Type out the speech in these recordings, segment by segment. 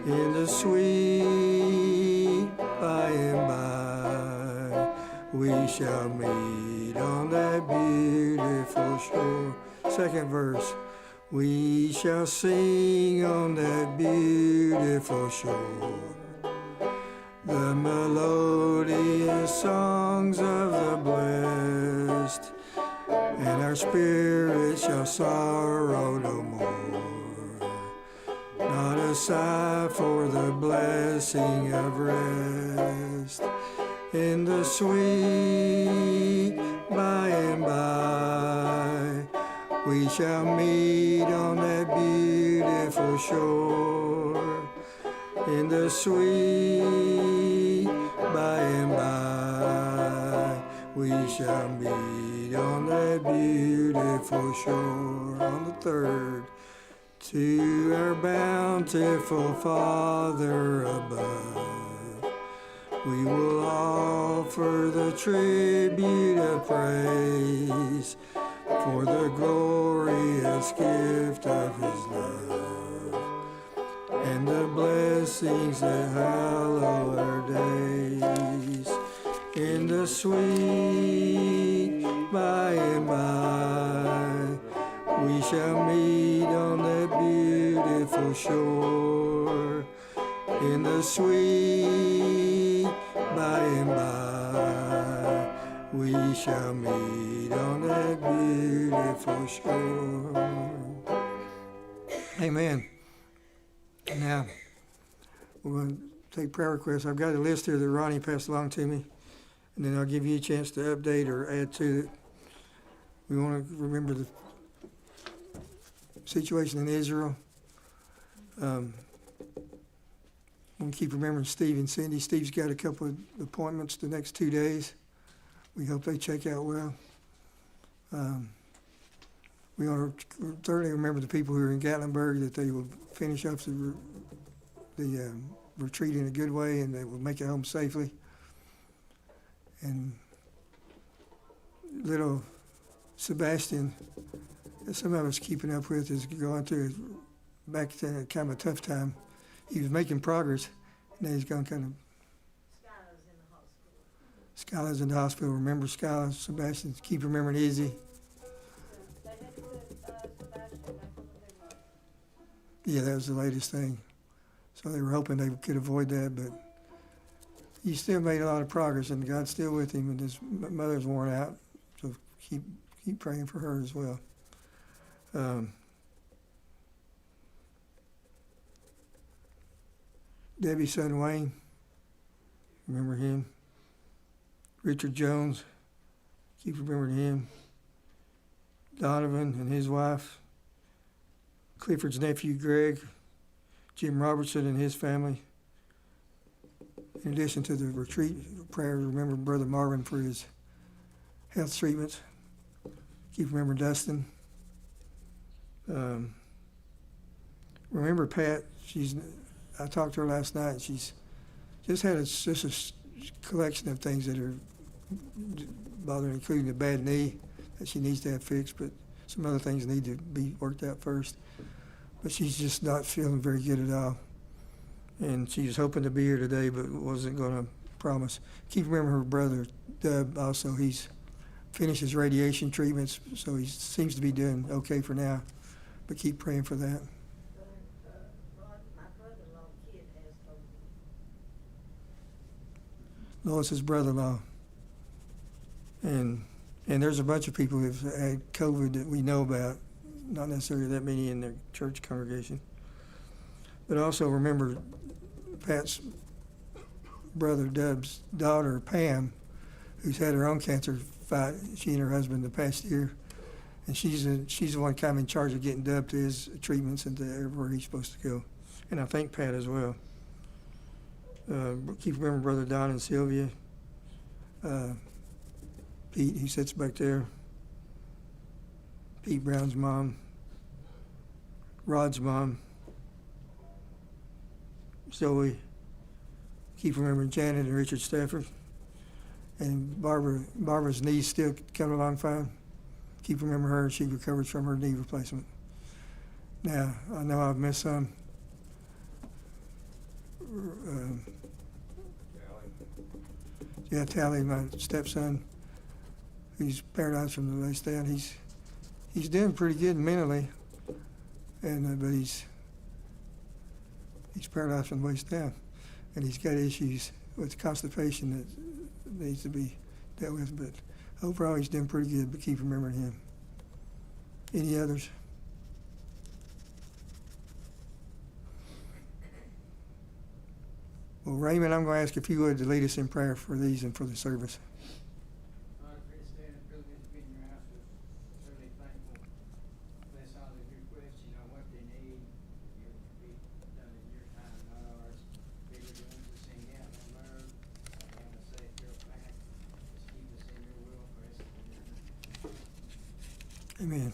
in the sweet by and by. We shall meet on that beautiful shore. Second verse. We shall sing on that beautiful shore the melodious songs of the blessed, and our spirits shall sorrow no more. Not a sigh for the blessing of rest in the sweet by and by. We shall meet on that beautiful shore in the sweet by and by. We shall meet on that beautiful shore. On the third, to our bountiful Father above, we will offer the tribute of praise for the glorious gift of his love and the blessings that hallow our days in the sweet by and by. We shall meet on that beautiful shore in the sweet by and by. We shall meet on that beautiful shore. Amen. Now, we're going to take prayer requests. I've got a list here that Ronnie passed along to me, and then I'll give you a chance to update or add to it. We want to remember the situation in Israel. We'll keep remembering Steve and Cindy. Steve's got a couple of appointments the next 2 days. We hope they check out well. We want to thoroughly remember the people who are in Gatlinburg, that they will finish up the retreat in a good way, and they will make it home safely. And little Sebastian, that some of us keeping up with, is going through back to kind of a tough time. He was making progress, and then he's gone kind of. Skylar's in the hospital. Remember Skylar, Sebastian. Keep remembering Izzy. Yeah, that was the latest thing. So they were hoping they could avoid that, but he still made a lot of progress, and God's still with him, and his mother's worn out. So keep praying for her as well. Debbie's son Wayne, remember him. Richard Jones, keep remembering him. Donovan and his wife. Clifford's nephew Greg. Jim Robertson and his family. In addition to the retreat prayer, remember Brother Marvin for his health treatments. Keep remembering Dustin. Remember Pat. I talked to her last night. She's just had a collection of things that are bothering, including a bad knee that she needs to have fixed, but some other things need to be worked out first. But she's just not feeling very good at all. And she was hoping to be here today, but wasn't going to promise. Keep remembering her brother, Dub, also. He's finished his radiation treatments, so he seems to be doing okay for now. But keep praying for that. Lois's brother-in-law. And there's a bunch of people who've had COVID that we know about, not necessarily that many in their church congregation. But also remember Pat's brother Dub's daughter, Pam, who's had her own cancer fight, she and her husband, the past year. And she's the one kind of in charge of getting Dub to his treatments and to everywhere he's supposed to go. And I think Pat as well. Keep remembering Brother Don and Sylvia. Pete, who sits back there. Pete Brown's mom. Rod's mom. Zoe. Keep remembering Janet and Richard Stafford. And Barbara's knee's still coming along fine. Keep remembering her. She recovered from her knee replacement. Now, I know I've missed some. yeah, Tally, my stepson, who's paralyzed from the waist down. He's doing pretty good mentally, and but he's paralyzed from the waist down, and he's got issues with constipation that needs to be dealt with. But overall, he's doing pretty good. But keep remembering him. Any others? Well, Raymond, I'm going to ask if you would to lead us in prayer for these and for the service. Father, for this day and the privilege of being in your house, we're certainly thankful. Bless all of your requests, you know what they need. It will be done in your time, not ours. Be with the ones that sing out and learn. Have a safe trip back. Just keep us in your will for us. Amen.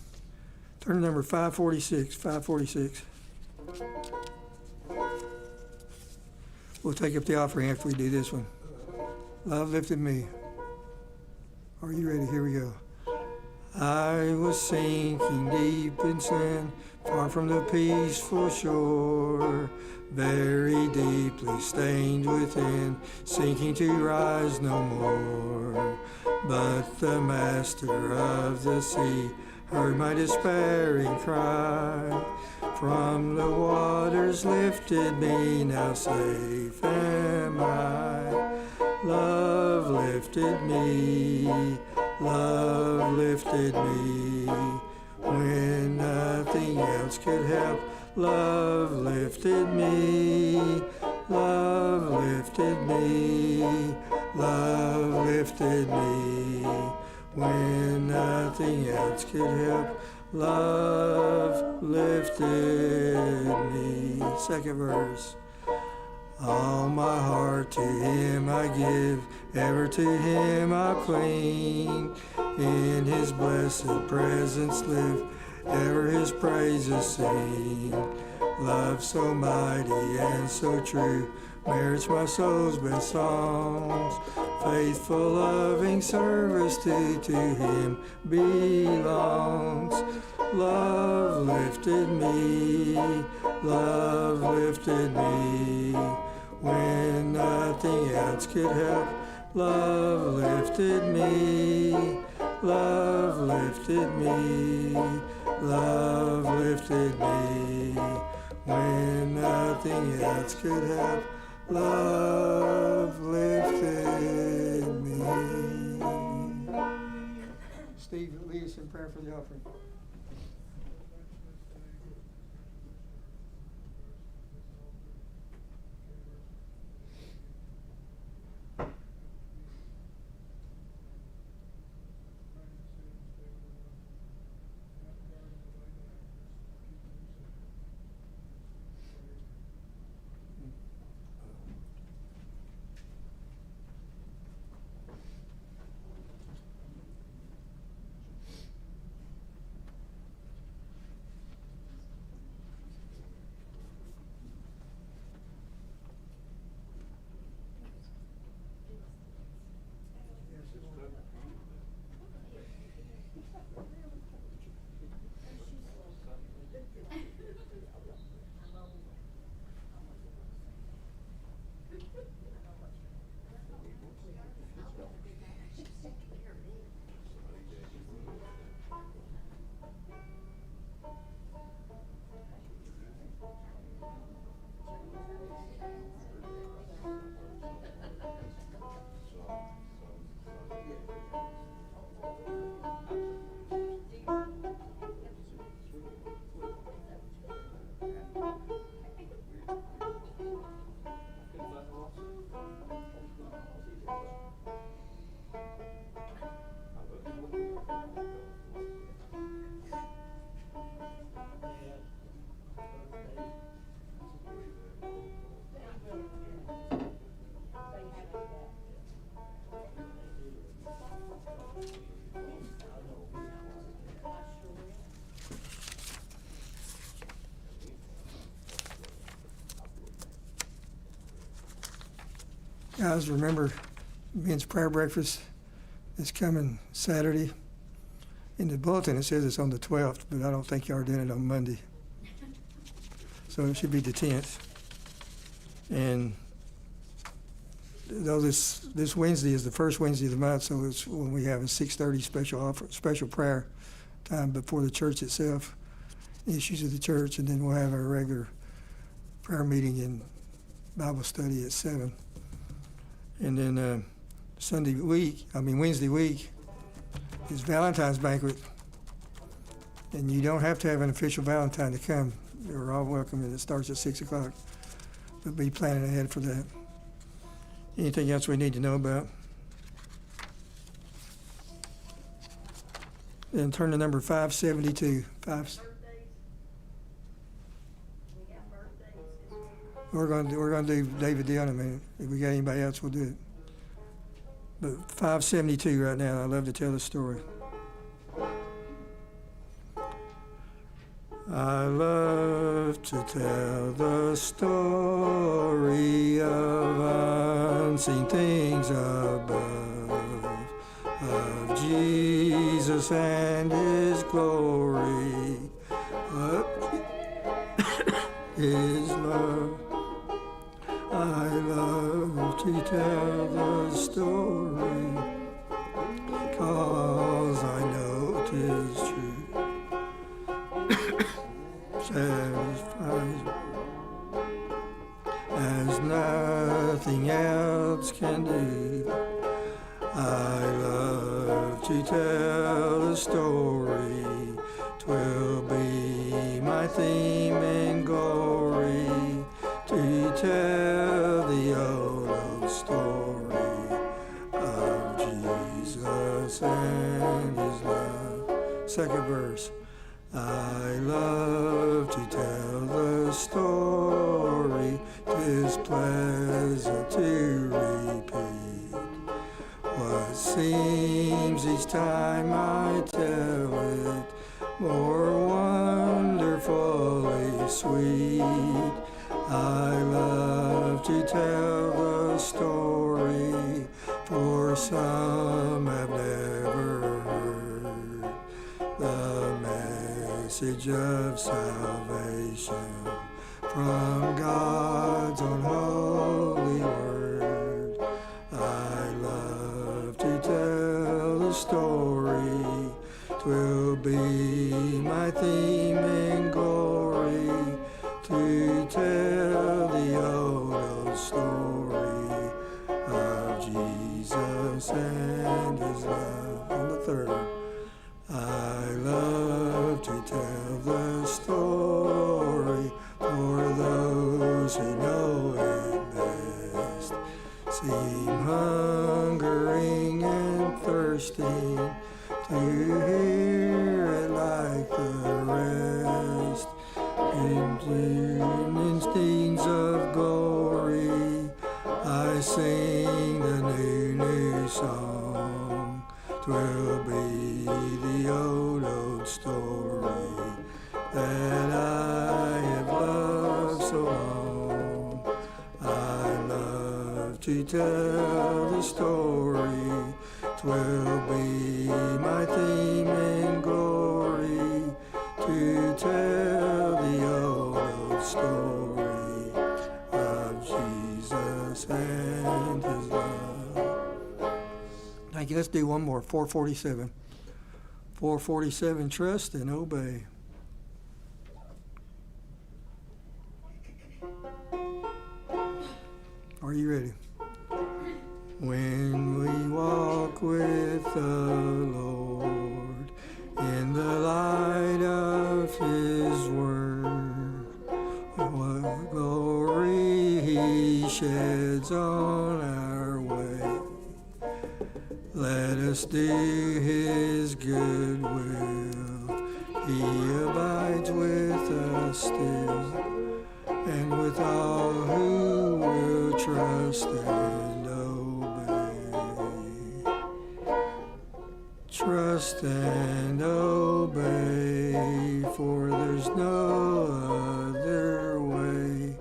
Turn to number 546. 546. We'll take up the offering after we do this one. Love lifted me. Are you ready? Here we go. I was sinking deep in sin, far from the peaceful shore, very deeply stained within, sinking to rise no more. But the master of the sea heard my despairing cry. From the waters lifted me, now safe am I. Love lifted me, love lifted me. When nothing else could help, love lifted me, love lifted me, love lifted me. When nothing else could help, love lifted me. Second verse. All my heart to him I give, ever to him I cling. In his blessed presence live, ever his praises sing. Love so mighty and so true, merits my soul's best songs. Faithful, loving service to him belongs. Love lifted me, love lifted me. When nothing else could help, love lifted me, love lifted me, love lifted me. When nothing else could help, love lifted me. Steve, lead us in prayer for the offering. Guys, remember men's prayer breakfast is coming Saturday. In the bulletin, it says it's on the 12th, but I don't think y'all are doing it on Monday. So it should be the 10th. And though this Wednesday is the first Wednesday of the month, so it's when we have a 6:30 special prayer time before the church itself, issues of the church, and then we'll have our regular prayer meeting and Bible study at 7. And then Wednesday week is Valentine's banquet. And you don't have to have an official Valentine to come. You're all welcome, and it starts at 6 o'clock. We'll be planning ahead for that. Anything else we need to know about? Then turn to number 572. Birthdays. We got birthdays. We're gonna do David Dale in a minute. If we got anybody else, we'll do it. But 572 right now. I love to tell the story. I love to tell the story of unseen things above, of Jesus and His glory, of His love. I love to tell the story, 'cause I know 'tis true. Satisfies as nothing else can do. I love to tell the story. 'Twill be my theme and glory to tell the old story of Jesus and His love. Second verse. I love to tell the story, 'tis pleasant to repeat what seems each time I tell it more wonderfully sweet. I love to tell the story, for some have never heard the message of salvation from God's own holy word. I love to tell the story. 'Twill be my theme and glory to tell the old story of Jesus and His love. On the third. I love to tell the story for those who know it best, seem hungering and thirsting to hear it like the rest. In instincts of glory, I sing the new song. 'Twill be the old story that I have loved so long. I love to tell the story. 'Twill be my theme and glory to tell the old story of Jesus and His love. Thank you. Let's do one more. 447. 447, trust and obey. Are you ready? When we walk with the Lord in the light of His word, what glory He sheds on our way. Let us do His good will. He abides with us still, and with all who will trust and obey. Trust and obey, for there's no other way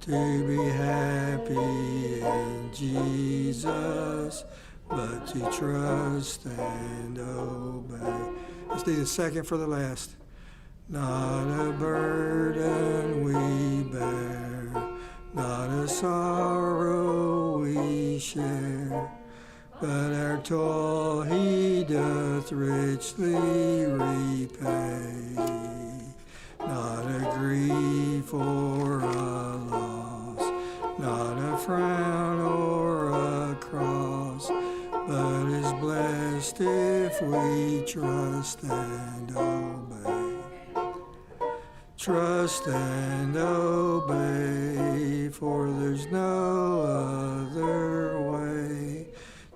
to be happy in Jesus but to trust and obey. Let's do the second for the last. Not a burden we bear, not a sorrow we share, but our toil he doth richly repay. Not a grief or a loss, not a frown or a cross, but is blessed if we trust and obey. Trust and obey, for there's no other way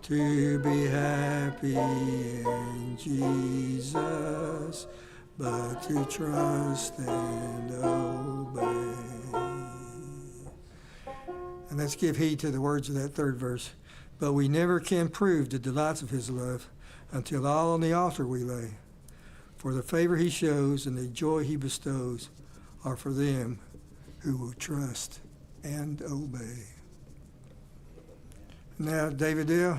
to be happy in Jesus, but to trust and obey. And let's give heed to the words of that third verse. But we never can prove the delights of his love until all on the altar we lay. For the favor he shows and the joy he bestows are for them who will trust and obey. Now, David Dale,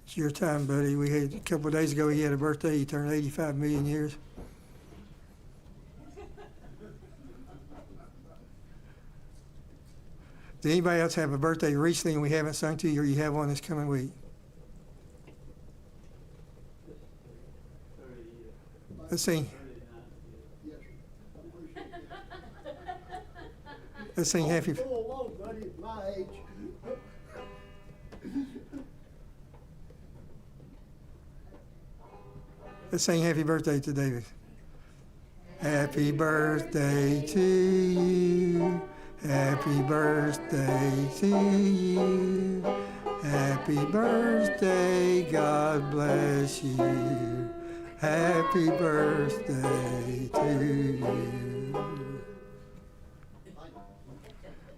it's your time, buddy. We had a couple of days ago, he had a birthday. He turned 85 million years. Did anybody else have a birthday recently and we haven't sung to you, or you have one this coming week? Let's sing. Let's sing happy. Go along, buddy, at my age. Let's sing happy birthday to David. Happy birthday to you. Happy birthday to you. Happy birthday, God bless you. Happy birthday to you.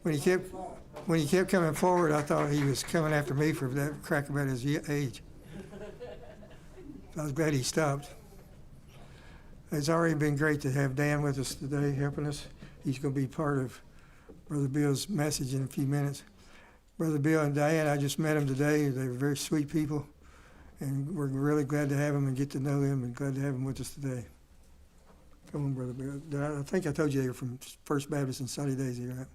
When he kept coming forward, I thought he was coming after me for that crack about his age. I was glad he stopped. It's already been great to have Dan with us today, helping us. He's going to be part of Brother Bill's message in a few minutes. Brother Bill and Diane, I just met them today. They were very sweet people, and we're really glad to have them and get to know them, and glad to have them with us today. Come on, Brother Bill. I think I told you they were from First Baptist in Sunny Daisy, right?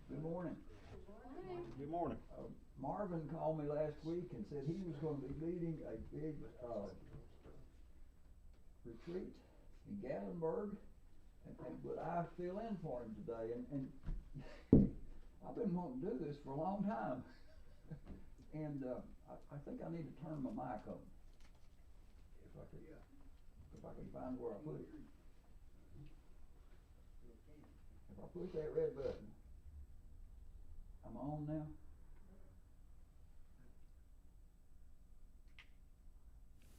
Good morning. Good morning. Marvin called me last week and said he was going to be leading a big retreat in Gatlinburg, and would I fill in for him today? And I've been wanting to do this for a long time, and I think I need to turn my mic on. If I can find where I put it. If I push that red button. I'm on now.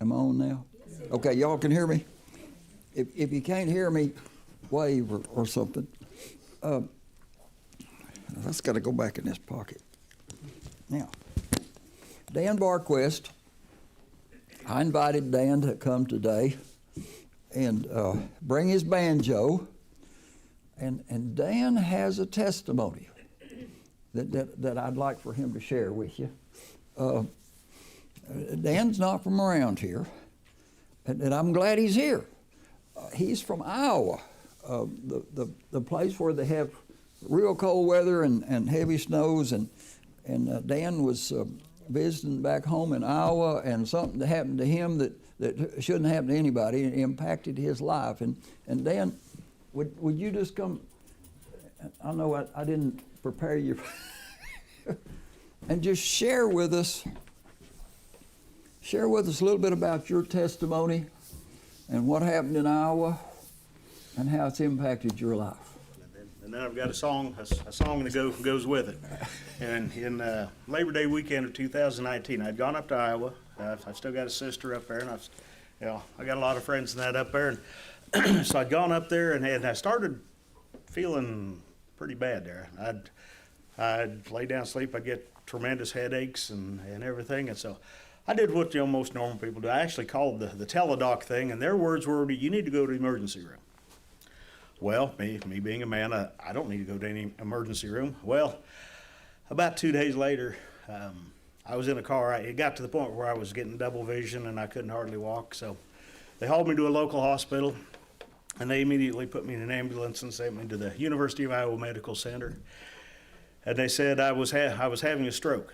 Am I on now? Okay, y'all can hear me? If you can't hear me, wave or something. That's got to go back in this pocket. Now, Dan Barquist, I invited Dan to come today and bring his banjo. And Dan has a testimony that I'd like for him to share with you. Dan's not from around here, and I'm glad he's here. He's from Iowa, the place where they have real cold weather and heavy snows, and Dan was visiting back home in Iowa, and something that happened to him that shouldn't happen to anybody, and it impacted his life. And Dan, would you just come? I know I didn't prepare you, and just share with us a little bit about your testimony and what happened in Iowa and how it's impacted your life. And then I've got a song that goes with it. And in Labor Day weekend of 2019, I'd gone up to Iowa. I've still got a sister up there, and I got a lot of friends in that up there. And so I'd gone up there, and I started feeling pretty bad there. I'd lay down and sleep. I'd get tremendous headaches and everything. And so I did what most normal people do. I actually called the teledoc thing, and their words were, "You need to go to the emergency room." Well, me being a man, I don't need to go to any emergency room. Well, about 2 days later, I was in a car. It got to the point where I was getting double vision and I couldn't hardly walk. So they hauled me to a local hospital, and they immediately put me in an ambulance and sent me to the University of Iowa Medical Center. And they said I was having a stroke.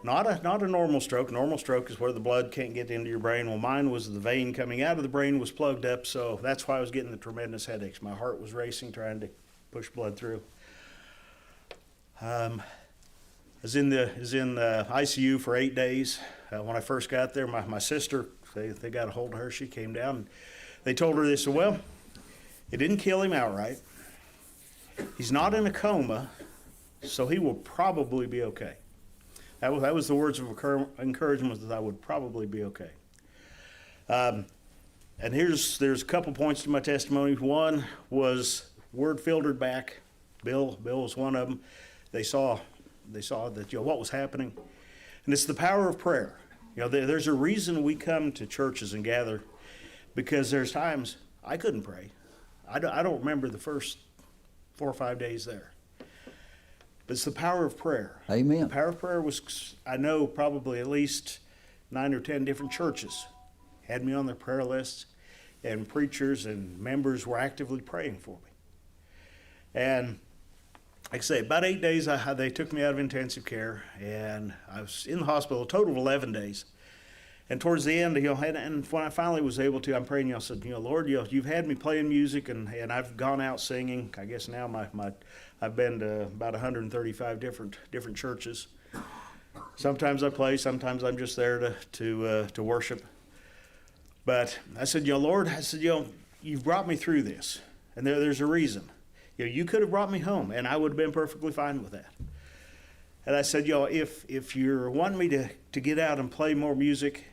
Not a normal stroke. Normal stroke is where the blood can't get into your brain. Well, mine was the vein coming out of the brain was plugged up, so that's why I was getting the tremendous headaches. My heart was racing, trying to push blood through. I was in the ICU for 8 days. When I first got there, my sister, they got a hold of her. She came down, and they told her, they said, well, it didn't kill him outright. He's not in a coma, so he will probably be okay. That was the words of encouragement, that I would probably be okay. And there's a couple points to my testimony. One was word filtered back. Bill was one of them. They saw that, what was happening, and it's the power of prayer. There's a reason we come to churches and gather, because there's times I couldn't pray. I don't remember the first 4 or 5 days there. But it's the power of prayer. Amen. The power of prayer was, I know, probably at least 9 or 10 different churches had me on their prayer lists, and preachers and members were actively praying for me. And like I say, about 8 days, they took me out of intensive care, and I was in the hospital a total of 11 days. And towards the end, and when I finally was able to, I'm praying, I said, Lord, you've had me playing music, and I've gone out singing. I guess now I've been to about 135 different churches. Sometimes I play, sometimes I'm just there to worship. But I said, Lord, you've brought me through this, and there's a reason. You could have brought me home, and I would have been perfectly fine with that. And I said, if you're wanting me to get out and play more music,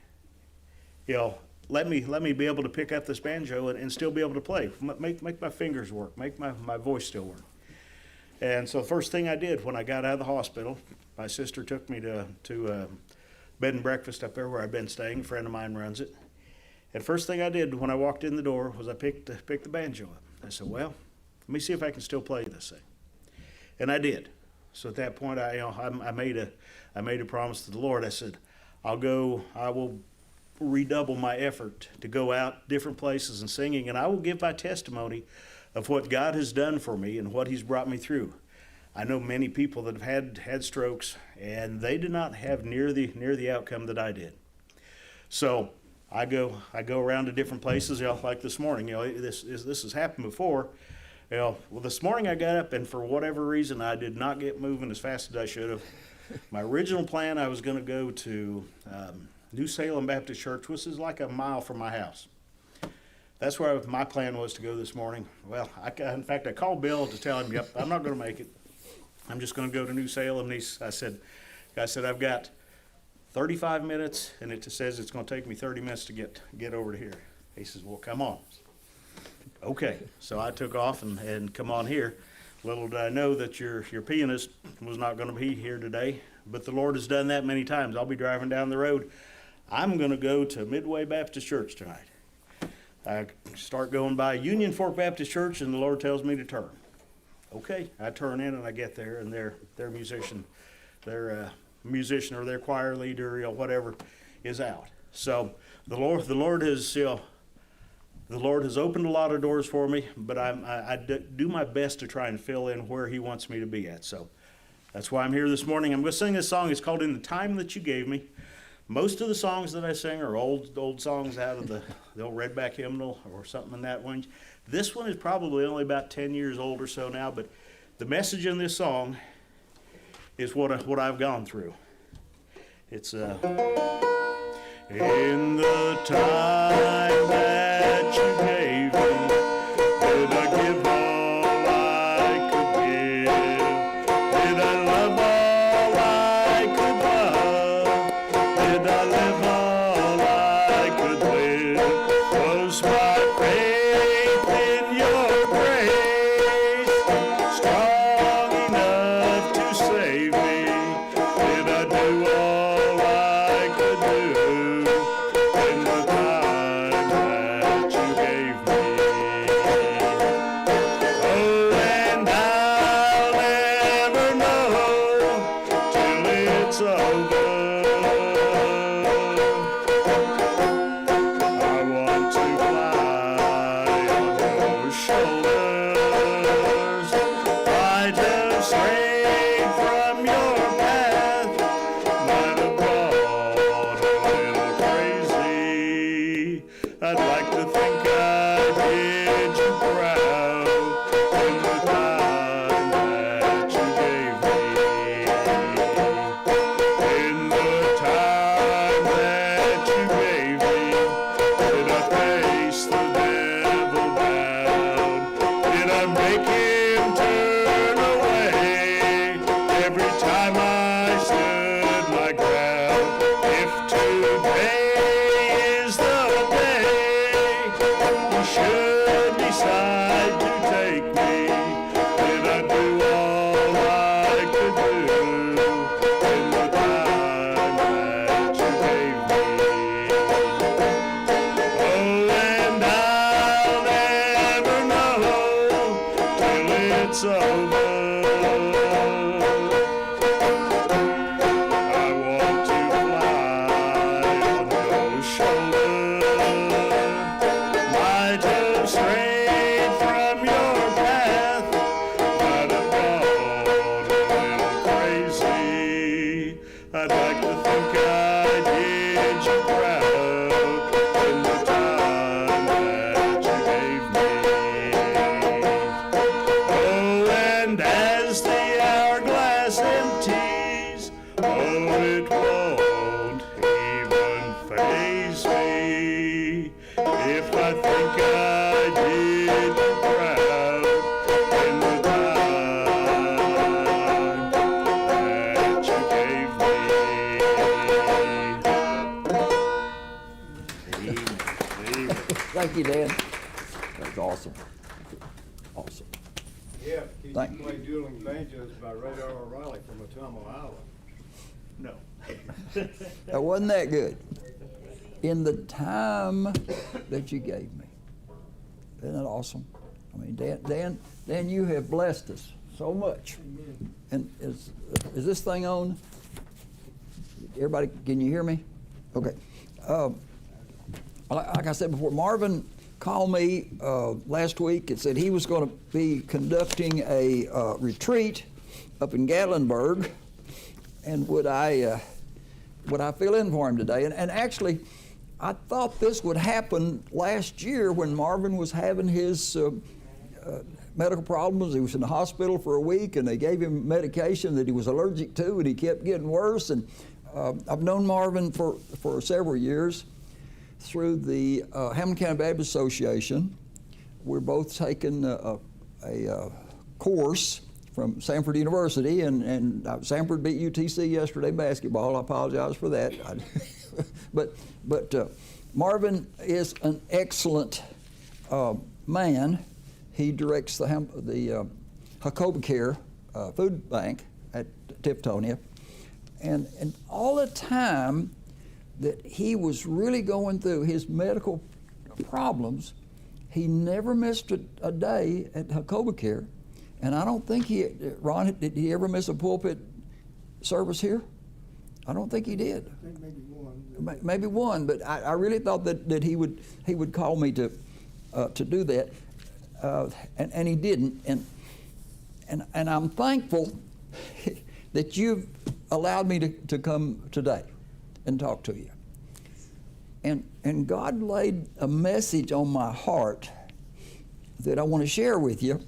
let me be able to pick up this banjo and still be able to play. Make my fingers work. Make my voice still work. And so the first thing I did when I got out of the hospital, my sister took me to bed and breakfast up there where I'd been staying. A friend of mine runs it. And first thing I did when I walked in the door was I picked the banjo up. I said, well, let me see if I can still play this thing. And I did. So at that point, I made a promise to the Lord. I said, I will redouble my effort to go out different places and singing, and I will give my testimony of what God has done for me and what He's brought me through. I know many people that have had strokes, and they did not have near the outcome that I did. So I go around to different places, like this morning. This has happened before. Well, this morning I got up, and for whatever reason, I did not get moving as fast as I should have. My original plan, I was going to go to New Salem Baptist Church, which is like a mile from my house. That's where my plan was to go this morning. Well, in fact, I called Bill to tell him, yep, I'm not going to make it. I'm just going to go to New Salem. And I said, I've got 35 minutes, and it says it's going to take me 30 minutes to get over to here. He says, well, come on. Okay, so I took off and come on here. Little did I know that your pianist was not going to be here today, but the Lord has done that many times. I'll be driving down the road. I'm going to go to Midway Baptist Church tonight. I start going by Union Fork Baptist Church, and the Lord tells me to turn. Okay, I turn in, and I get there, and their musician or their choir leader, whatever, is out. So the Lord has opened a lot of doors for me, but I do my best to try and fill in where He wants me to be at. So that's why I'm here this morning. I'm going to sing this song. It's called In the Time That You Gave Me. Most of the songs that I sing are old songs out of the old Redback hymnal or something in that range. This one is probably only about 10 years old or so now, but the message in this song is what I've gone through. It's in the time that you gave me, did I give all I could give? Did I love all I could love? Did I live all I could live? Was my faith in your grace strong enough to save me? Did I do all I could do in the time that you gave me? strayed from your path, might have gone a little crazy. I'd like to think I did you proud in the time that you gave me. In the time that you gave me, did I face the devil down? Did I make him turn away every time I stood my ground? If today is the day you should decide to take me, did I do all I could do in the time that you gave me? Oh, and I'll never know till it's over. I want to fly on your shoulder. Might have strayed from your path, might have gone a little crazy. I'd like to think I did you proud in the time that you gave me. Oh, and as the hourglass empties, oh, it won't even faze me if I think I did you proud in the time that you gave me. Amen. Amen. Thank you, Dan. That's awesome. Awesome. Yeah, can Thank- you play Dueling Banjos by Radar O'Reilly from Ottumwa, Iowa? No. That wasn't that good. In the time that you gave me. Isn't that awesome? I mean, Dan, you have blessed us so much. And is this thing on? Everybody, can you hear me? Okay. Like I said before, Marvin called me last week and said he was going to be conducting a retreat up in Gatlinburg, and would I fill in for him today? And actually, I thought this would happen last year when Marvin was having his medical problems. He was in the hospital for a week, and they gave him medication that he was allergic to, and he kept getting worse. And I've known Marvin for several years through the Hamilton County Baptist Association. We're both taking a course from Samford University, and Samford beat UTC yesterday basketball. I apologize for that. But Marvin is an excellent man. He directs the Hakoba Care Food Bank at Tiftonia, and all the time that he was really going through his medical problems, he never missed a day at Hakoba Care. And I don't think Ron, did he ever miss a pulpit service here? I don't think he did. I think maybe one. Maybe one, but I really thought that he would call me to do that, and he didn't. And I'm thankful that you've allowed me to come today and talk to you. And God laid a message on my heart that I want to share with you.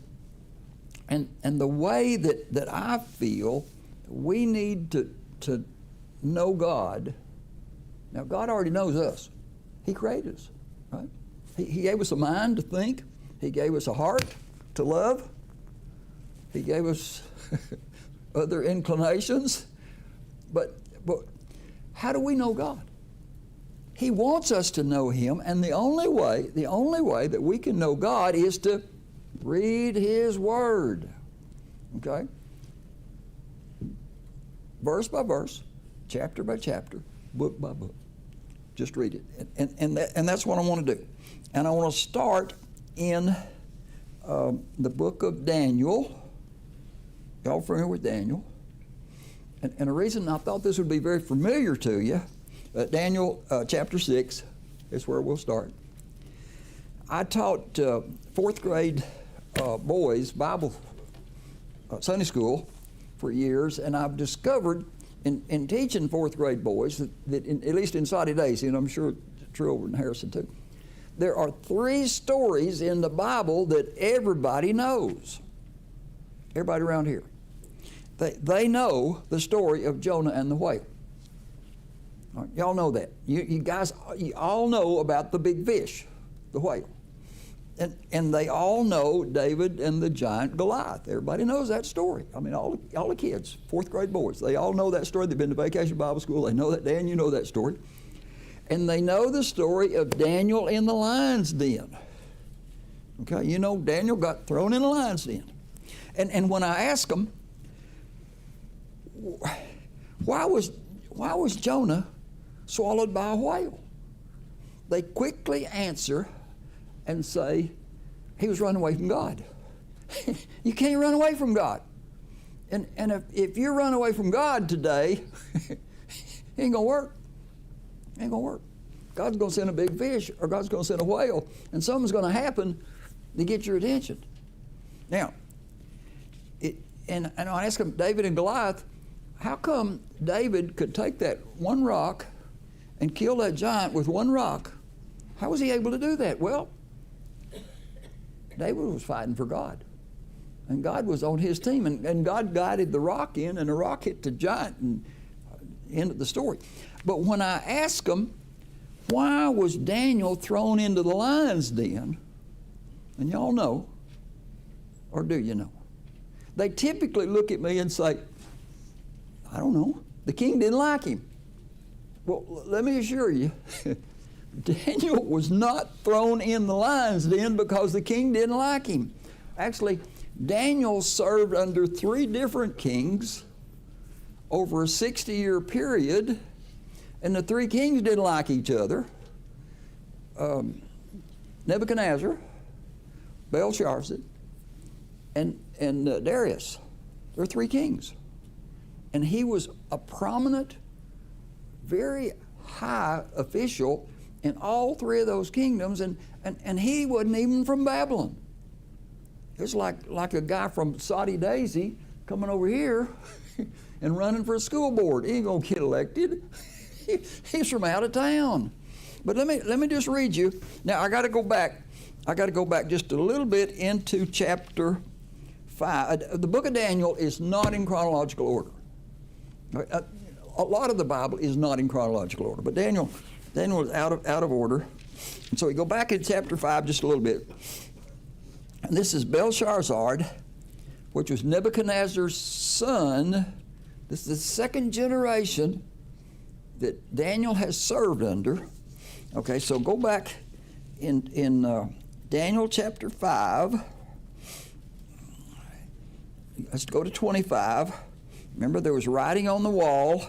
And the way that I feel we need to know God. Now, God already knows us. He created us, right? He gave us a mind to think. He gave us a heart to love. He gave us other inclinations. But how do we know God? He wants us to know Him, and the only way that we can know God is to read His Word. Okay? Verse by verse, chapter by chapter, book by book. Just read it. And that's what I want to do. And I want to start in the book of Daniel. Y'all familiar with Daniel? And the reason I thought this would be very familiar to you, Daniel chapter 6 is where we'll start. I taught fourth grade boys Bible Sunday school for years, and I've discovered in teaching fourth grade boys that at least in Saudi Daisy, and I'm sure it's true over in Harrison too, there are 3 stories in the Bible that everybody knows. Everybody around here. They know the story of Jonah and the whale. All right, y'all know that. You guys, you all know about the big fish, the whale. And they all know David and the giant Goliath. Everybody knows that story. I mean, all the kids, fourth grade boys, they all know that story. They've been to Vacation Bible School. They know that. Dan, you know that story. And they know the story of Daniel in the lion's den. Okay, you know Daniel got thrown in the lion's den. And when I ask them, why was Jonah swallowed by a whale? They quickly answer and say, he was running away from God. You can't run away from God. And if you run away from God today, it ain't gonna work. It ain't gonna work. God's gonna send a big fish, or God's gonna send a whale, and something's gonna happen to get your attention. Now, and I ask them, David and Goliath, how come David could take that one rock and kill that giant with one rock? How was he able to do that? Well, David was fighting for God. And God was on his team. And God guided the rock in, and the rock hit the giant and ended the story. But when I ask them, why was Daniel thrown into the lion's den? And y'all know, or do you know? They typically look at me and say, I don't know. The king didn't like him. Well, let me assure you, Daniel was not thrown in the lion's den because the king didn't like him. Actually, Daniel served under 3 different kings over a 60-year period, and the 3 kings didn't like each other. Nebuchadnezzar, Belshazzar, and Darius. There are 3 kings. And he was a prominent, very high official in all 3 of those kingdoms, and he wasn't even from Babylon. It's like a guy from Saudi Daisy coming over here and running for a school board. He ain't gonna get elected. He's from out of town. But let me just read you. Now I got to go back just a little bit into chapter 5. The book of Daniel is not in chronological order. A lot of the Bible is not in chronological order, but Daniel is out of order. And so we go back in chapter 5 just a little bit. And this is Belshazzar, which was Nebuchadnezzar's son. This is the 2nd generation that Daniel has served under. Okay, so go back in Daniel chapter 5. Let's go to 25. Remember, there was writing on the wall,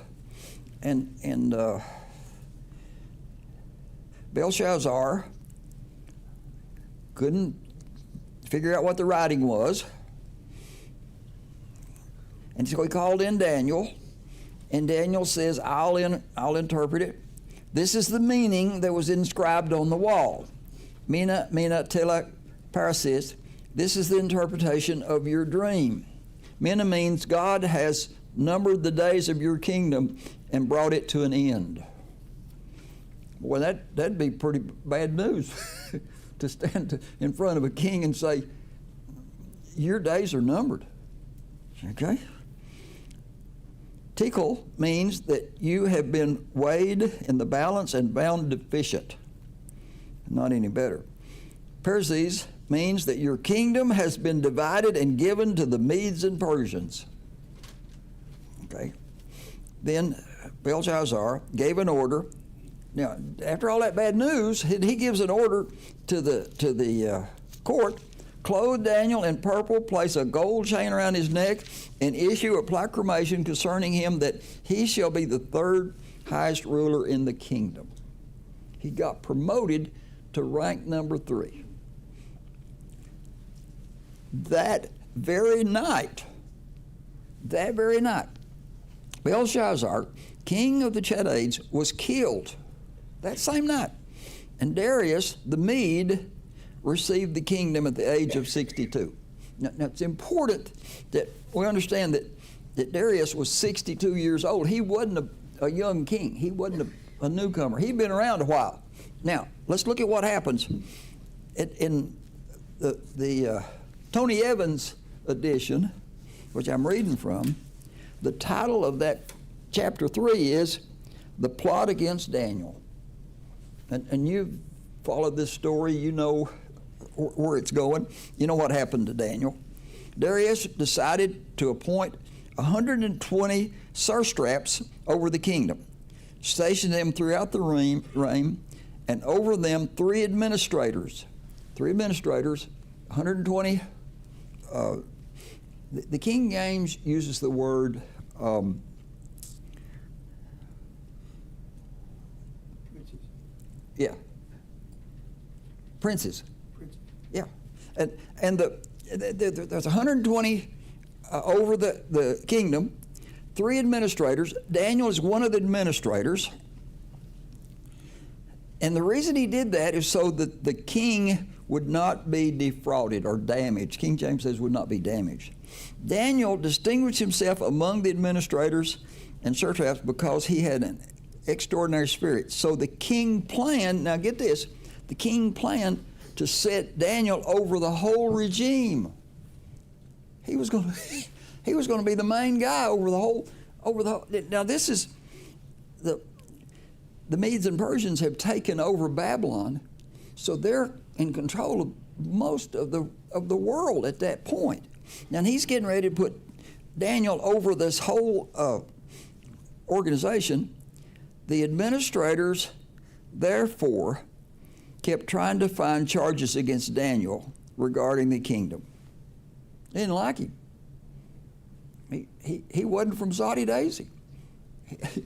and Belshazzar couldn't figure out what the writing was. And so he called in Daniel, and Daniel says, I'll interpret it. This is the meaning that was inscribed on the wall. Mina tela parasis. This is the interpretation of your dream. Mina means God has numbered the days of your kingdom and brought it to an end. Well, that'd be pretty bad news to stand in front of a king and say, your days are numbered. Okay? Tickle means that you have been weighed in the balance and found deficient. Not any better. Perses means that your kingdom has been divided and given to the Medes and Persians. Okay. Then Belshazzar gave an order. Now, after all that bad news, he gives an order to the court. Clothe Daniel in purple, place a gold chain around his neck, and issue a proclamation concerning him that he shall be the 3rd highest ruler in the kingdom. He got promoted to rank number 3. That very night, Belshazzar, king of the Chaldeans, was killed that same night. And Darius the Mede received the kingdom at the age of 62. Now it's important that we understand that Darius was 62 years old. He wasn't a young king. He wasn't a newcomer. He'd been around a while. Now, let's look at what happens in the Tony Evans edition, which I'm reading from. The title of that chapter 3 is The Plot Against Daniel. And you've followed this story. You know where it's going. You know what happened to Daniel. Darius decided to appoint 120 satraps over the kingdom, stationed them throughout the reign, and over them 3 administrators. 120. The King James uses the word princes. Yeah, and there's 120 over the kingdom, 3 administrators. Daniel is one of the administrators. And the reason he did that is so that the king would not be defrauded or damaged. King James says would not be damaged. Daniel distinguished himself among the administrators and satraps because he had an extraordinary spirit. So the king planned, now get this, the king planned to set Daniel over the whole regime. He was going to be the main guy over the whole. Now this is the Medes and Persians have taken over Babylon, so they're in control of most of the world at that point. Now he's getting ready to put Daniel over this whole organization. The administrators, therefore, kept trying to find charges against Daniel regarding the kingdom. They didn't like him. He wasn't from Saudi Daisy.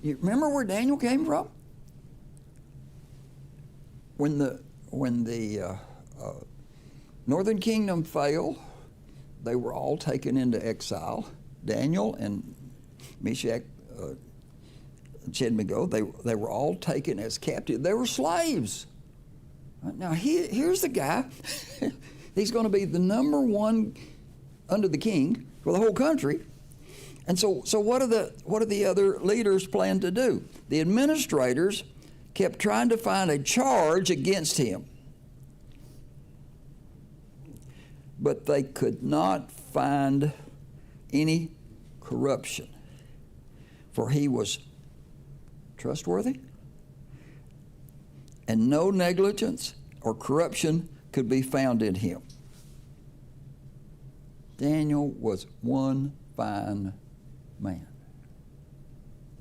You remember where Daniel came from? When the northern kingdom fell, they were all taken into exile. Daniel and Meshach, Abednego, they were all taken as captives. They were slaves. Now here's the guy. He's going to be the number one under the king for the whole country. And so what do the other leaders plan to do? The administrators kept trying to find a charge against him, but they could not find any corruption, for he was trustworthy, and no negligence or corruption could be found in him. Daniel was one fine man.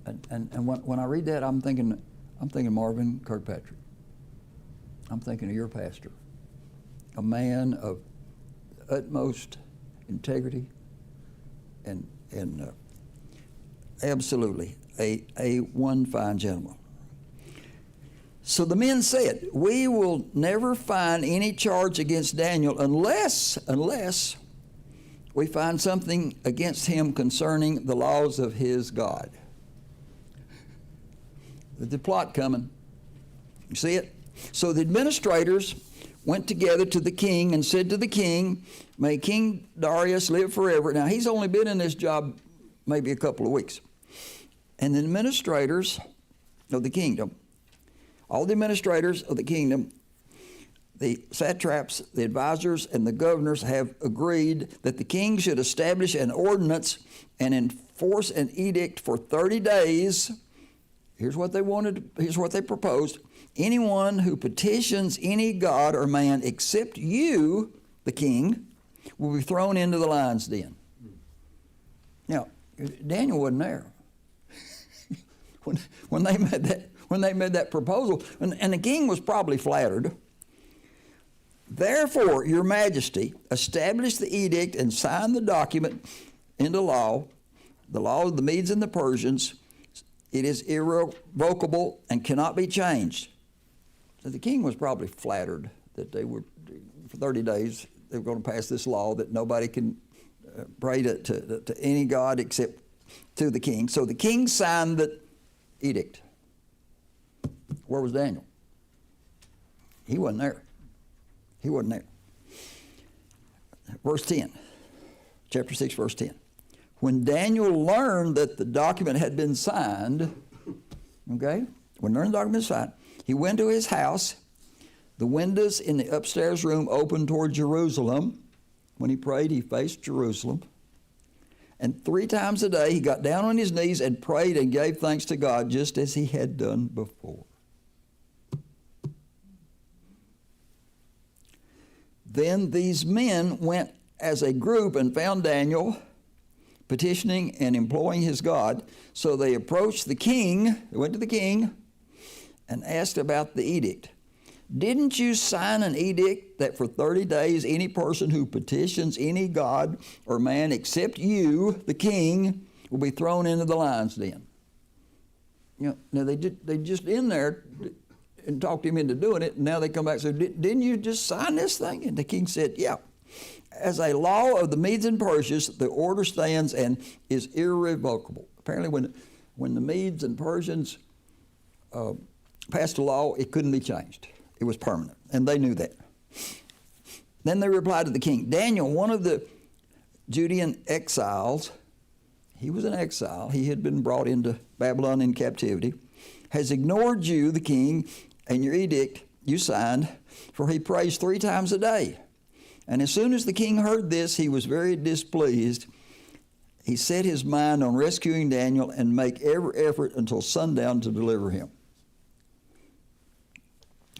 And when I read that, I'm thinking Marvin Kirkpatrick. I'm thinking of your pastor, a man of utmost integrity and absolutely a one fine gentleman. So the men said, "We will never find any charge against Daniel unless we find something against him concerning the laws of his God." The plot coming. You see it? So the administrators went together to the king and said to the king, "May King Darius live forever." Now, he's only been in this job maybe a couple of weeks. And the administrators of the kingdom, all the administrators of the kingdom, the satraps, the advisors, and the governors have agreed that the king should establish an ordinance and enforce an edict for 30 days. Here's what they proposed. Anyone who petitions any god or man except you, the king, will be thrown into the lion's den. Now, Daniel wasn't there when they made that proposal, and the king was probably flattered. "Therefore, your majesty, establish the edict and sign the document into law, the law of the Medes and the Persians. It is irrevocable and cannot be changed." So the king was probably flattered that they were, for 30 days, they were going to pass this law that nobody can pray to any god except to the king. So the king signed the edict. Where was Daniel? He wasn't there. He wasn't there. Verse 10. chapter 6, verse 10. When Daniel learned that the document had been signed, okay, when learned the document was signed, he went to his house. The windows in the upstairs room opened toward Jerusalem. When he prayed, he faced Jerusalem. And 3 times a day, he got down on his knees and prayed and gave thanks to God, just as he had done before. Then these men went as a group and found Daniel petitioning and imploring his God. So they approached the king, they went to the king, and asked about the edict. Didn't you sign an edict that for 30 days any person who petitions any god or man except you, the king, will be thrown into the lion's den? You know, now they just in there and talked him into doing it, and now they come back and say, didn't you just sign this thing? And the king said, yeah. As a law of the Medes and Persians, the order stands and is irrevocable. Apparently when the Medes and Persians passed a law, it couldn't be changed. It was permanent, and they knew that. Then they replied to the king, Daniel, one of the Judean exiles, he was an exile, he had been brought into Babylon in captivity, has ignored you, the king, and your edict you signed, for he prays 3 times a day. And as soon as the king heard this, he was very displeased. He set his mind on rescuing Daniel and make every effort until sundown to deliver him.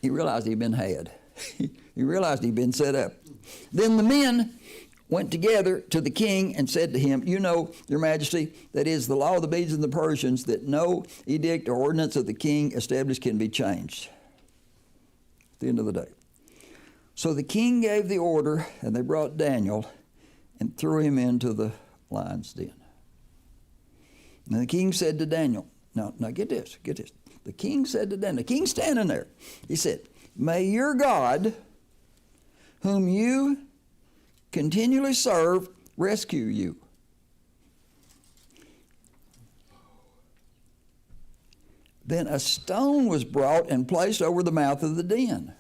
He realized he'd been had. He realized he'd been set up. Then the men went together to the king and said to him, you know, your majesty, that is the law of the Medes and the Persians, that no edict or ordinance of the king established can be changed. At the end of the day. So the king gave the order, and they brought Daniel and threw him into the lion's den. And the king said to Daniel, now get this. The king said to Daniel, the king's standing there. He said, may your God, whom you continually serve, rescue you. Then a stone was brought and placed over the mouth of the den.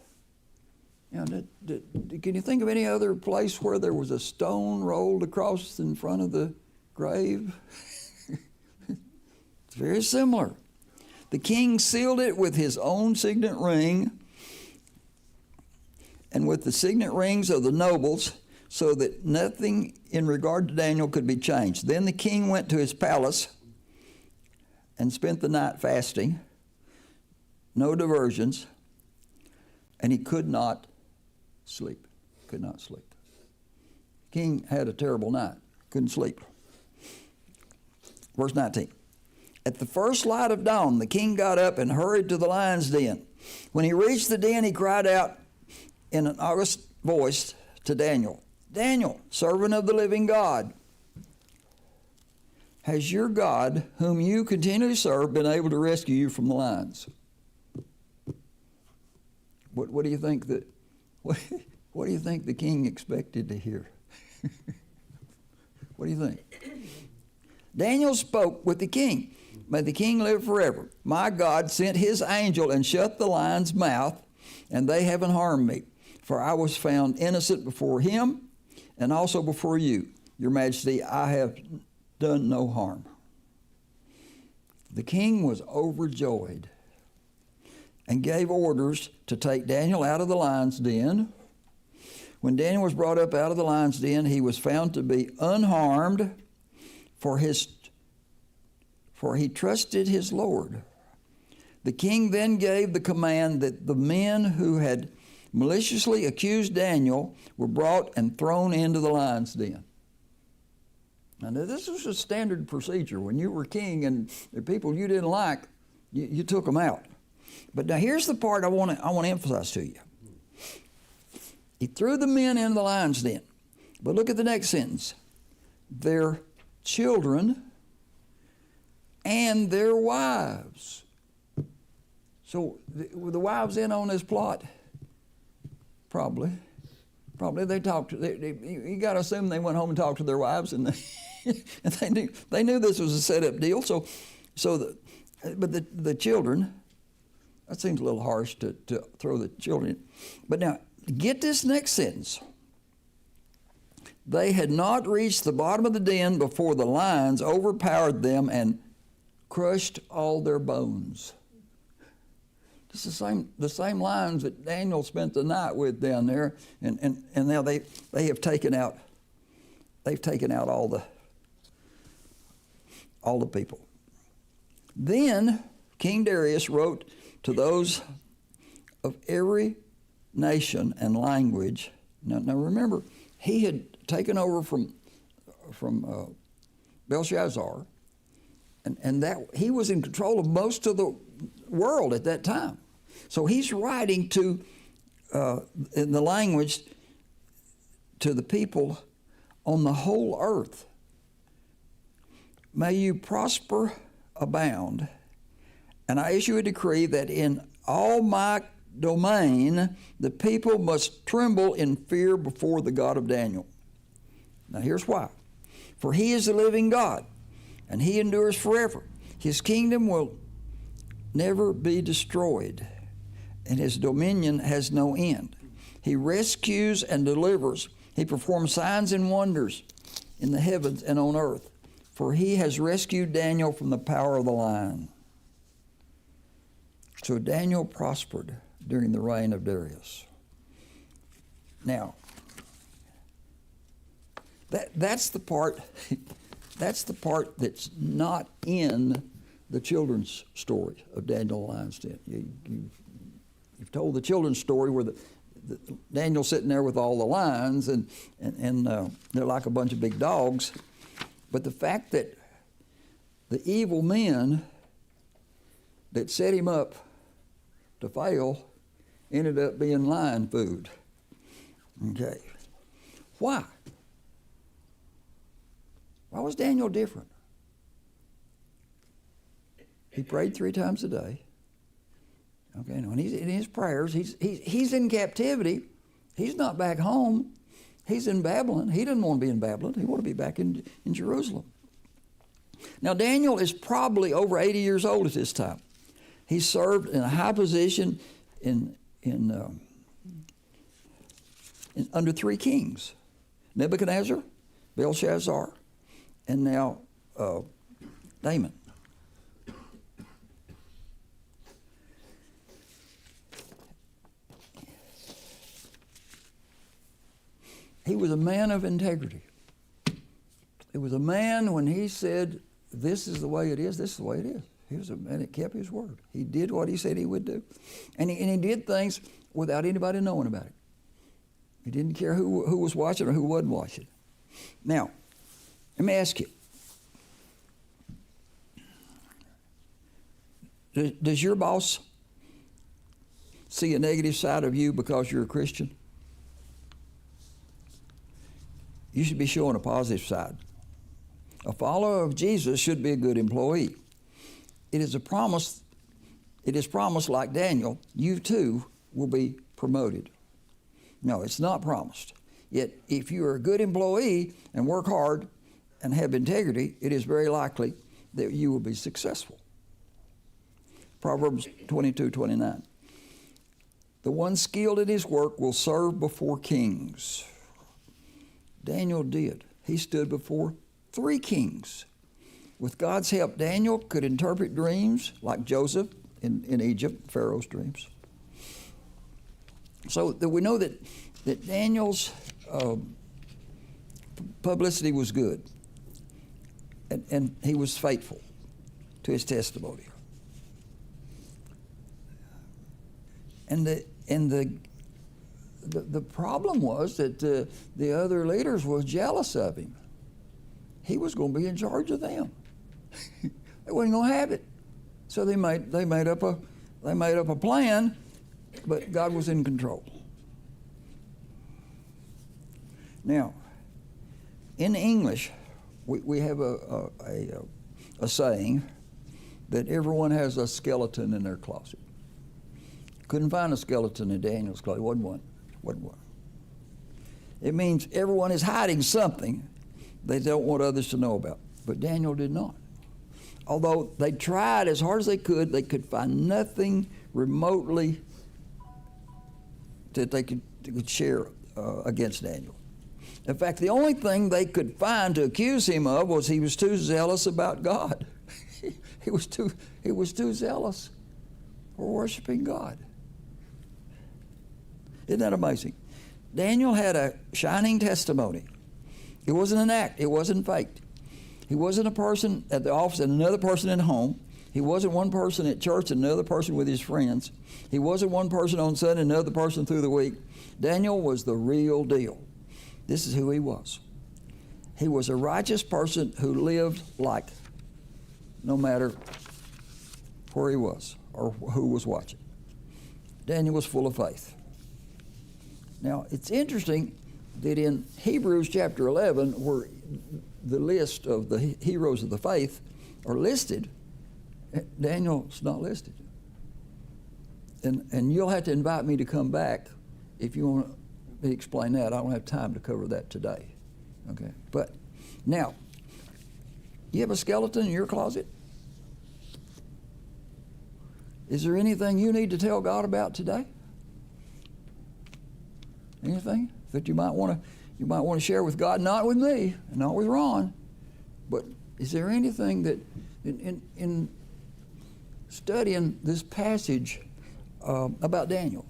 You know, can you think of any other place where there was a stone rolled across in front of the grave? It's very similar. The king sealed it with his own signet ring and with the signet rings of the nobles, so that nothing in regard to Daniel could be changed. Then the king went to his palace and spent the night fasting, no diversions, and he could not sleep. Could not sleep. The king had a terrible night. Couldn't sleep. Verse 19. At the first light of dawn, the king got up and hurried to the lion's den. When he reached the den, he cried out in an august voice to Daniel, Daniel, servant of the living God, has your God, whom you continually serve, been able to rescue you from the lions? What do you think that? What do you think the king expected to hear? What do you think? Daniel spoke with the king. May the king live forever. My God sent his angel and shut the lion's mouth, and they haven't harmed me. For I was found innocent before him and also before you. Your majesty, I have done no harm. The king was overjoyed and gave orders to take Daniel out of the lion's den. When Daniel was brought up out of the lion's den, he was found to be unharmed, for he trusted his Lord. The king then gave the command that the men who had maliciously accused Daniel were brought and thrown into the lion's den. Now this was a standard procedure. When you were king and the people you didn't like, you took them out. But now here's the part I want to emphasize to you. He threw the men into the lion's den. But look at the next sentence. Their children and their wives. So were the wives in on this plot? Probably they talked. You got to assume they went home and talked to their wives, and they knew this was a set-up deal. But the children. That seems a little harsh to throw the children in. But now get this next sentence. They had not reached the bottom of the den before the lions overpowered them and crushed all their bones. It's the same lions that Daniel spent the night with down there, and now they have taken out all the people. Then King Darius wrote to those of every nation and language. Now remember, he had taken over from Belshazzar, and that he was in control of most of the world at that time. So he's writing to in the language to the people on the whole earth. May you prosper, abound, and I issue a decree that in all my domain the people must tremble in fear before the God of Daniel. Now here's why. For he is the living God, and he endures forever. His kingdom will never be destroyed, and his dominion has no end. He rescues and delivers. He performs signs and wonders in the heavens and on earth. For he has rescued Daniel from the power of the lion. So Daniel prospered during the reign of Darius. Now, that's the part that's not in the children's story of Daniel the Lion's Den. You've told the children's story where Daniel's sitting there with all the lions, and they're like a bunch of big dogs. But the fact that the evil men that set him up to fail ended up being lion food. Okay. Why? Why was Daniel different? He prayed 3 times a day. Okay, and when he's in his prayers, he's in captivity. He's not back home. He's in Babylon. He doesn't want to be in Babylon. He wants to be back in Jerusalem. Now, Daniel is probably over 80 years old at this time. He served in a high position under 3 kings: Nebuchadnezzar, Belshazzar, and now Damon. He was a man of integrity. It was a man, when he said, this is the way it is, this is the way it is. He was a man that kept his word. He did what he said he would do. And he did things without anybody knowing about it. He didn't care who was watching or who wasn't watching. Now, let me ask you. Does your boss see a negative side of you because you're a Christian? You should be showing a positive side. A follower of Jesus should be a good employee. It is promised, like Daniel, you too will be promoted. No, it's not promised. Yet, if you are a good employee and work hard and have integrity, it is very likely that you will be successful. Proverbs 22:29. The one skilled in his work will serve before kings. Daniel did. He stood before 3 kings. With God's help, Daniel could interpret dreams like Joseph in Egypt, Pharaoh's dreams. So that we know that Daniel's publicity was good, and he was faithful to his testimony. And the problem was that the other leaders were jealous of him. He was going to be in charge of them. They wasn't going to have it, so they made up a plan, but God was in control. Now, in English, we have a saying that everyone has a skeleton in their closet. Couldn't find a skeleton in Daniel's closet. Wasn't one. It means everyone is hiding something they don't want others to know about. But Daniel did not. Although they tried as hard as they could find nothing remotely that they could share against Daniel. In fact, the only thing they could find to accuse him of was he was too zealous about God. he was too zealous for worshiping God. Isn't that amazing? Daniel had a shining testimony. It wasn't an act. It wasn't faked. He wasn't a person at the office and another person at home. He wasn't one person at church and another person with his friends. He wasn't one person on Sunday and another person through the week. Daniel was the real deal. This is who he was. He was a righteous person who lived like no matter where he was or who was watching. Daniel was full of faith. Now, it's interesting that in Hebrews chapter 11, where the list of the heroes of the faith are listed, Daniel's not listed. And you'll have to invite me to come back if you want to explain that. I don't have time to cover that today. Okay? But now, you have a skeleton in your closet? Is there anything you need to tell God about today? Anything that you might want to share with God? Not with me, and not with Ron, but is there anything that in studying this passage about Daniel,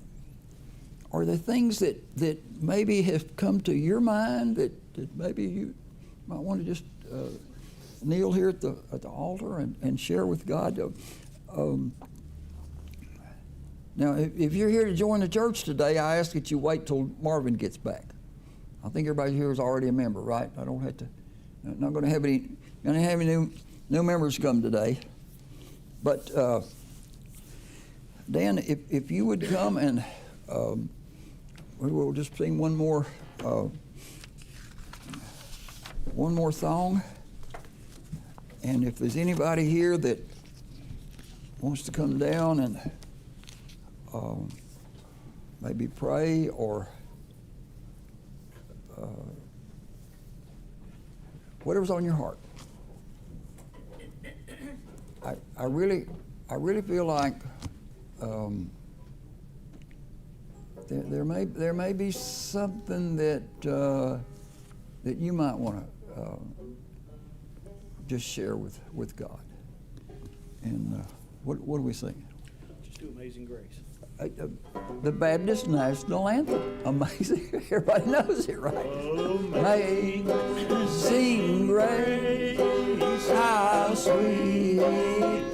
are there things that maybe have come to your mind that maybe you might want to just kneel here at the altar and share with God? Now, if you're here to join the church today, I ask that you wait till Marvin gets back. I think everybody here is already a member, right? I don't have to. I'm not going to have any new members come today. But Dan, if you would come and we will just sing one more song. And if there's anybody here that wants to come down and maybe pray or whatever's on your heart. I really feel like there may be something that you might want to just share with God. And what do we sing? Just do Amazing Grace. The Baptist National Anthem. Amazing. Everybody knows it, right? Amazing grace, how sweet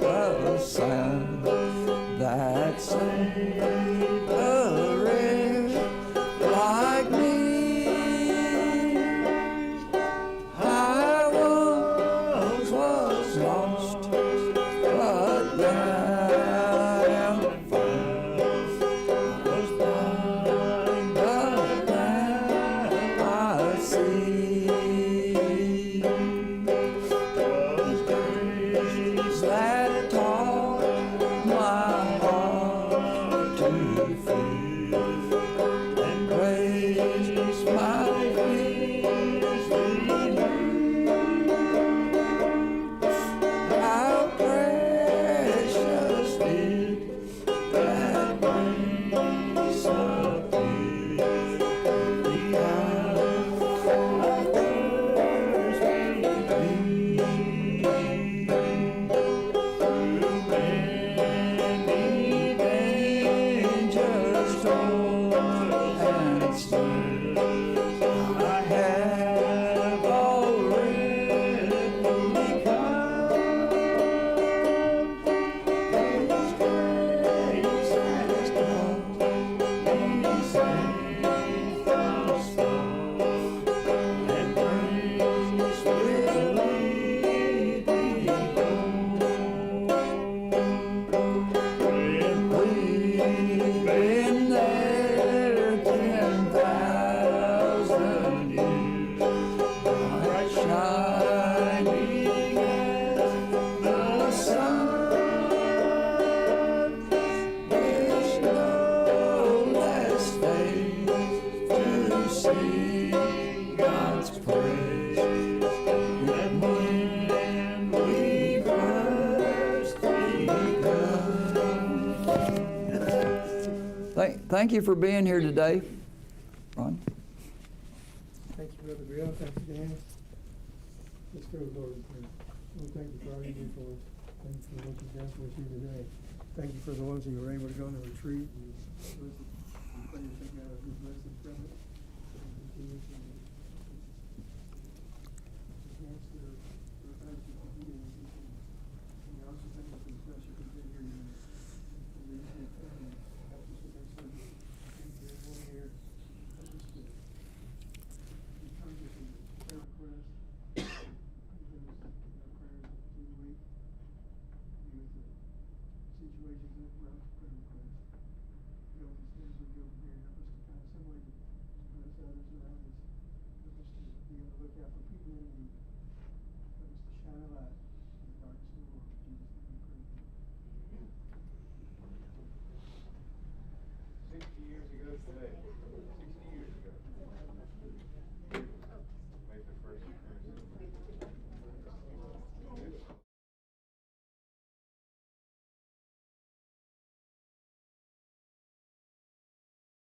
the sound that saved a wretch like me. I once was lost, but now am found. Was blind, but now I see. Was grace that taught my heart to feel, and grace my fears renewed. How precious did that grace appear, the hour I first believed. Through many dangers, toils and snares, I have already become His grace has taught me safe thus far, and grace will lead me home. When we've been there 10,000 years, bright shining as the sun, there's no less days to sing God's praise than when we first begun. Thank you for being here today, Ron. Thank you, Brother Bill, thank you, Dan. Let's go to the Lord in prayer. Lord, thank you for all you do for us. Thank you for what you've done for us here today. Thank you for the ones who were able to go on the retreat. And bless it. We pray you take out a good blessing from it. And continue to enhance their relationship with you. And we also thank you for the special container and the leadership and help us with our service. Thank you, everyone here. Help us to come to the prayer request. Give us our prayers through the week. Be with the situations that brought the prayer request. Go with us as we go from here. Help us to find some way to bless others around us. Help us to be on the lookout for people in need. Help us to shine a light in the darkness of the world. In Jesus' name we pray. 60 years ago today,